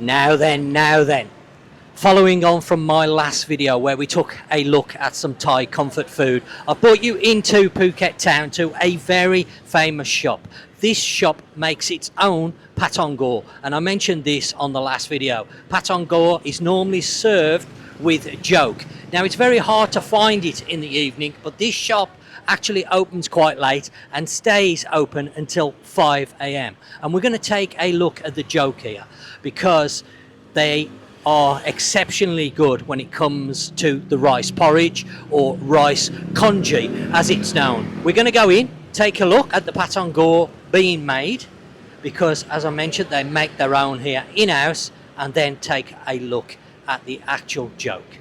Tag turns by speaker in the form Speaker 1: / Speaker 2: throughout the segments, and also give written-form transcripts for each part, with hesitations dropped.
Speaker 1: Now then. Following on from my last video where we took a look at some Thai comfort food, I brought you into Phuket Town to a very famous shop. This shop makes its own Pa Thong Koh, and I mentioned this on the last video. Pa Thong Koh is normally served with joke. Now it's very hard to find it in the evening, but this shop actually opens quite late and stays open until 5 a.m. And we're going to take a look at the joke here because they are exceptionally good when it comes to the rice porridge or rice congee as it's known. We're going to go in, take a look at the Pa Thong Koh being made because, as I mentioned, they make their own here in-house, and then take a look at the actual joke.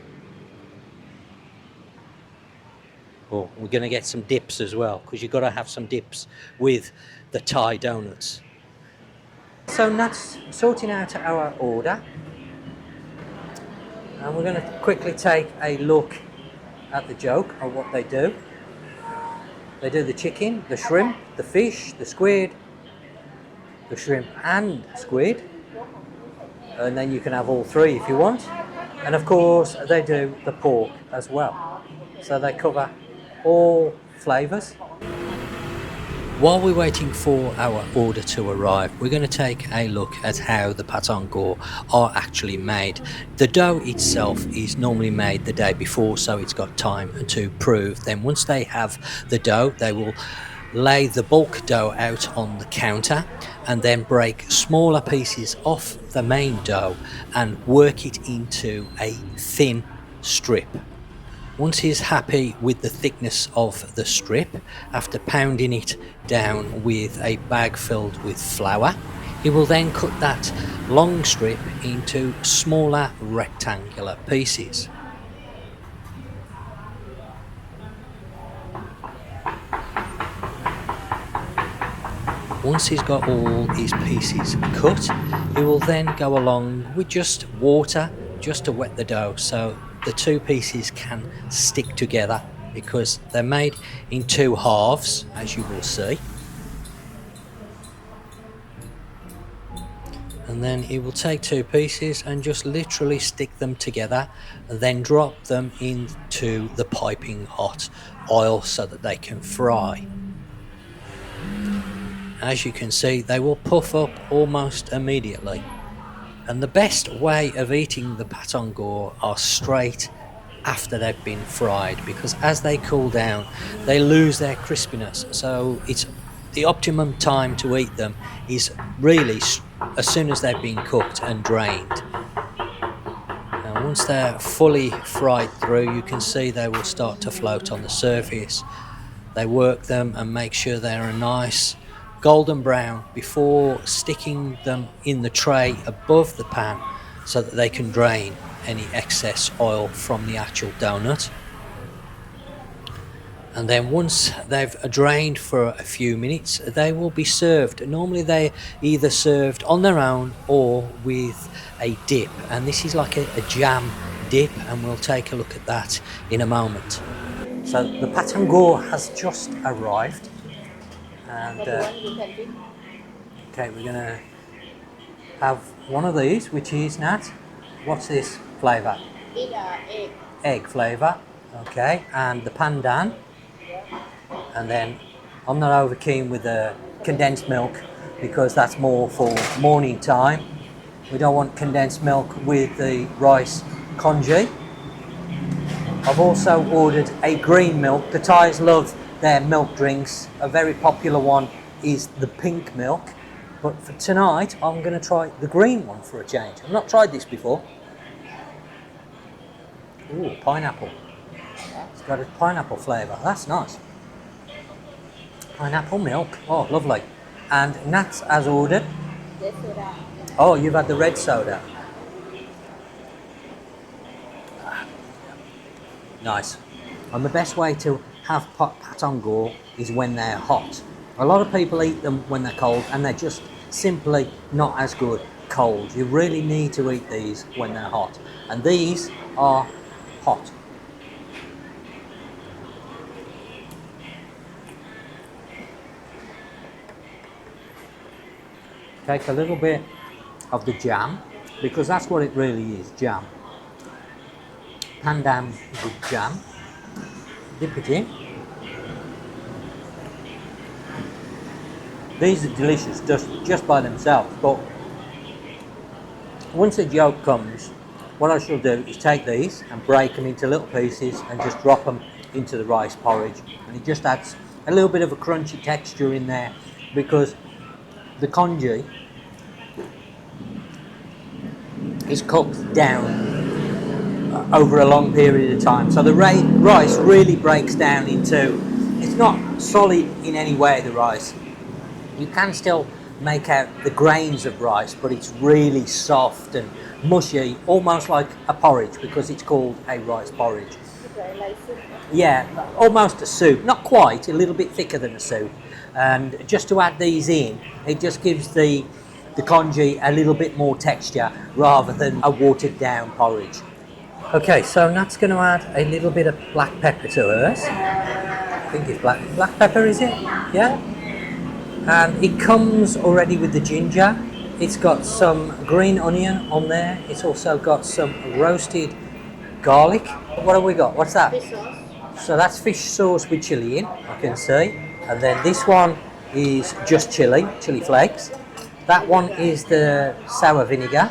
Speaker 1: Oh, we're going to get some dips as well because you've got to have some dips with the Thai donuts. So that's sorting out our order. And we're going to quickly take a look at the joke of what they do. They do the chicken, the shrimp, the fish, the squid, the shrimp and squid. And then you can have all three if you want. And of course they do the pork as well. So they cover all flavours. While we're waiting for our order to arrive, we're going to take a look at how the Pa Thong Koh are actually made. The dough itself is normally made the day before, so it's got time to prove. Then once they have the dough, they will lay the bulk dough out on the counter and then break smaller pieces off the main dough and work it into a thin strip. Once he's happy with the thickness of the strip, after pounding it down with a bag filled with flour, he will then cut that long strip into smaller rectangular pieces. Once he's got all his pieces cut, he will then go along with just water just to wet the dough so the two pieces can stick together, because they're made in two halves, as you will see. And then he will take two pieces and just literally stick them together and then drop them into the piping hot oil so that they can fry. As you can see, they will puff up almost immediately. And the best way of eating the Pa Thong Koh are straight after they've been fried, because as they cool down they lose their crispiness, so it's the optimum time to eat them is really as soon as they've been cooked and drained. Now once they're fully fried through, you can see they will start to float on the surface. They work them and make sure they're a nice golden brown before sticking them in the tray above the pan so that they can drain any excess oil from the actual donut. And then once they've drained for a few minutes, they will be served. Normally they're either served on their own or with a dip, and this is like a jam dip, and we'll take a look at that in a moment. So the Pa Thong Koh has just arrived. And okay, we're gonna have one of these, which is Nat. What's this flavour?
Speaker 2: Egg.
Speaker 1: Egg flavour. Okay, and the pandan. And then I'm not over keen with the condensed milk because that's more for morning time. We don't want condensed milk with the rice congee. I've also ordered a green milk. The Thais love their milk drinks. A very popular one is the pink milk, but for tonight I'm going to try the green one for a change. I've not tried this before. Ooh, pineapple. It's got a pineapple flavour. That's nice. Pineapple milk. Oh, lovely. And Nats as ordered.
Speaker 2: Red soda.
Speaker 1: Oh, you've had the red soda. Nice. And the best way to have Pa Thong Koh is when they're hot. A lot of people eat them when they're cold and they're just simply not as good cold. You really need to eat these when they're hot. And these are hot. Take a little bit of the jam because that's what it really is, jam. Pandan with jam. Dip it in. These are delicious just by themselves, but once the yolk comes, what I shall do is take these and break them into little pieces and just drop them into the rice porridge, and it just adds a little bit of a crunchy texture in there because the congee is cooked down over a long period of time, so the rice really breaks down into, it's not solid in any way, the rice. You can still make out the grains of rice, but it's really soft and mushy, almost like a porridge, because it's called a rice porridge. Yeah, almost a soup, not quite, a little bit thicker than a soup. And just to add these in, it just gives the congee a little bit more texture rather than a watered down porridge. Okay, so Nat's going to add a little bit of black pepper to hers. I think it's black pepper, is it? Yeah? And it comes already with the ginger. It's got some green onion on there. It's also got some roasted garlic. What have we got? What's that?
Speaker 2: Fish sauce.
Speaker 1: So that's fish sauce with chili in, I can see. And then this one is just chili flakes. That one is the sour vinegar.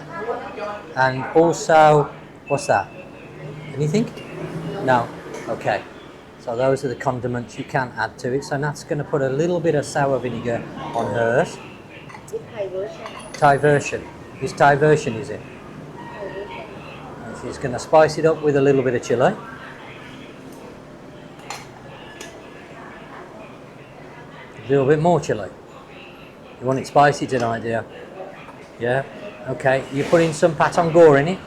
Speaker 1: And also, what's that? Anything? No? Okay. So those are the condiments you can add to it. So Nat's going to put a little bit of sour vinegar on hers.
Speaker 2: Thai version.
Speaker 1: Thai version. It's Thai version, is it? And she's going to spice it up with a little bit of chili. A little bit more chili. You want it spicy tonight, dear? Yeah? Okay. You're putting some Pa Thong Koh in it?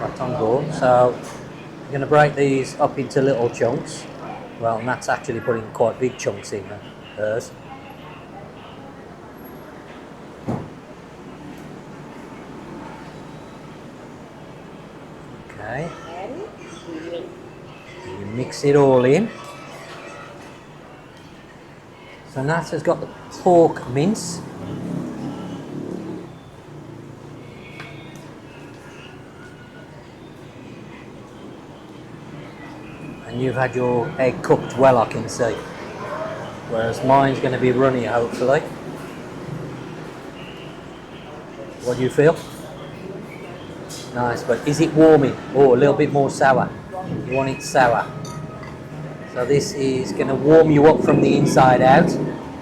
Speaker 1: Pa Thong Koh. So I'm going to break these up into little chunks. Well, Nat's actually putting quite big chunks in hers. Okay.
Speaker 2: And
Speaker 1: You mix it all in. So Nat has got the pork mince. And you've had your egg cooked well, I can see. Whereas mine's going to be runny, hopefully. What do you feel? Nice, but is it warming? Oh, a little bit more sour. You want it sour. So this is going to warm you up from the inside out.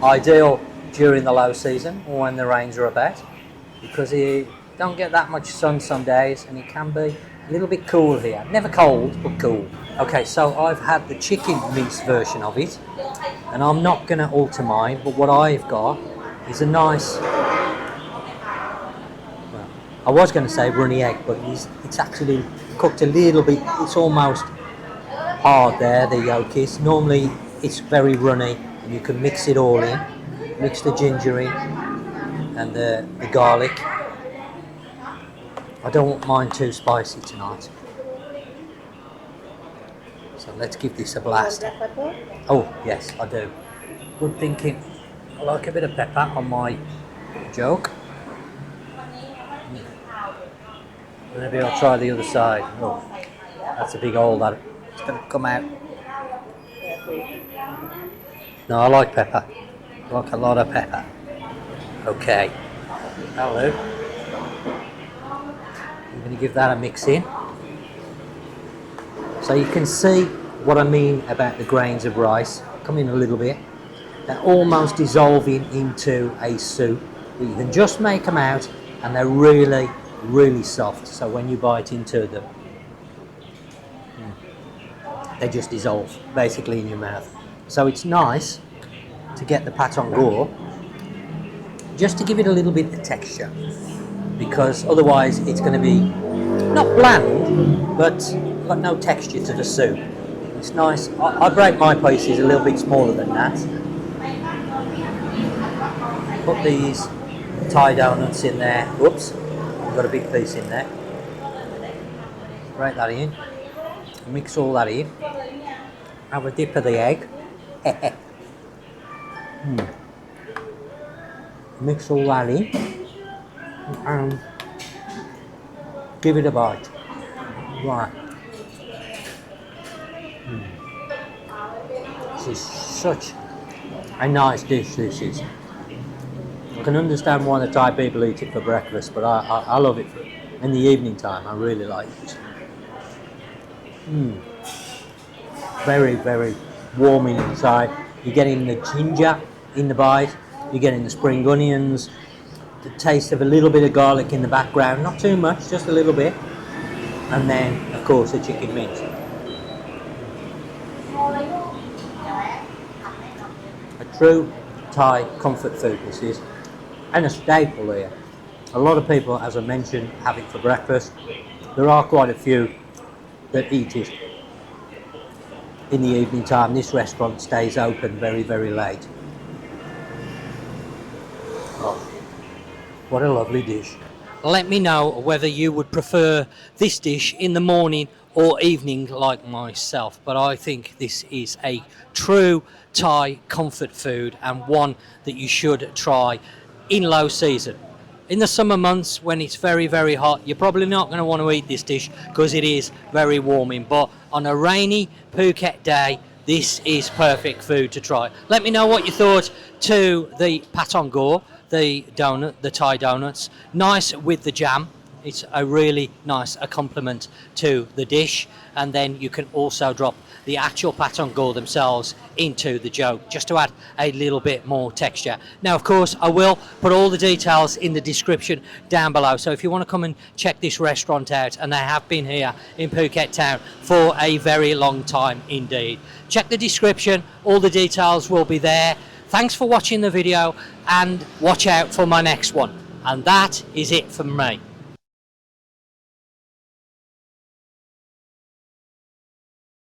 Speaker 1: Ideal during the low season or when the rains are about, because you don't get that much sun some days and it can be a little bit cool here. Never cold, but cool. Okay, so I've had the chicken mince version of it, and I'm not going to alter mine, but what I've got is a nice, well, I was going to say runny egg, but it's actually cooked a little bit, it's almost hard there, the yolk is. Normally it's very runny and you can mix it all in, mix the ginger in and the garlic. I don't want mine too spicy tonight. So let's give this a blast.
Speaker 2: black pepper.
Speaker 1: Oh yes, I do. Good thinking. I like a bit of pepper on my joke. Maybe I'll try the other side. Oh, that's a big hole that it's going to come out. No, I like pepper. I like a lot of pepper. Okay. Hello. I'm going to give that a mix in. So you can see what I mean about the grains of rice. Come in a little bit. They're almost dissolving into a soup. But you can just make them out and they're really, really soft. So when you bite into them, they just dissolve basically in your mouth. So it's nice to get the Pa Thong Koh just to give it a little bit of texture, because otherwise it's going to be not bland, but got no texture to the soup. It's nice. I break my pieces a little bit smaller than that. Put these Thai donuts in there. Whoops, I've got a big piece in there. Break that in. Mix all that in. Have a dip of the egg. Mix all that in. and give it a bite. Right. This is such a nice dish, this is. I can understand why the Thai people eat it for breakfast, but I love it in the evening time. I really like it. Very, very warming inside. You're getting the ginger in the bite, you're getting the spring onions, the taste of a little bit of garlic in the background, not too much, just a little bit, and then of course the chicken mince. A true Thai comfort food this is, and a staple here. A lot of people, as I mentioned, have it for breakfast. There are quite a few that eat it in the evening time. This restaurant stays open very, very late. Oh, what a lovely dish. Let me know whether you would prefer this dish in the morning or evening like myself, but I think this is a true Thai comfort food and one that you should try in low season. In the summer months when it's very, very hot, you're probably not going to want to eat this dish because it is very warming, but on a rainy Phuket day, this is perfect food to try. Let me know what you thought to the Pa Thong Koh, the donut, the Thai donuts. Nice with the jam. It's a really nice accompaniment to the dish, and then you can also drop the actual Pa Thong Koh themselves into the joke just to add a little bit more texture. Now, of course, I will put all the details in the description down below, so if you want to come and check this restaurant out, and they have been here in Phuket Town for a very long time indeed, check the description, all the details will be there. Thanks for watching the video, and watch out for my next one. And that is it from me.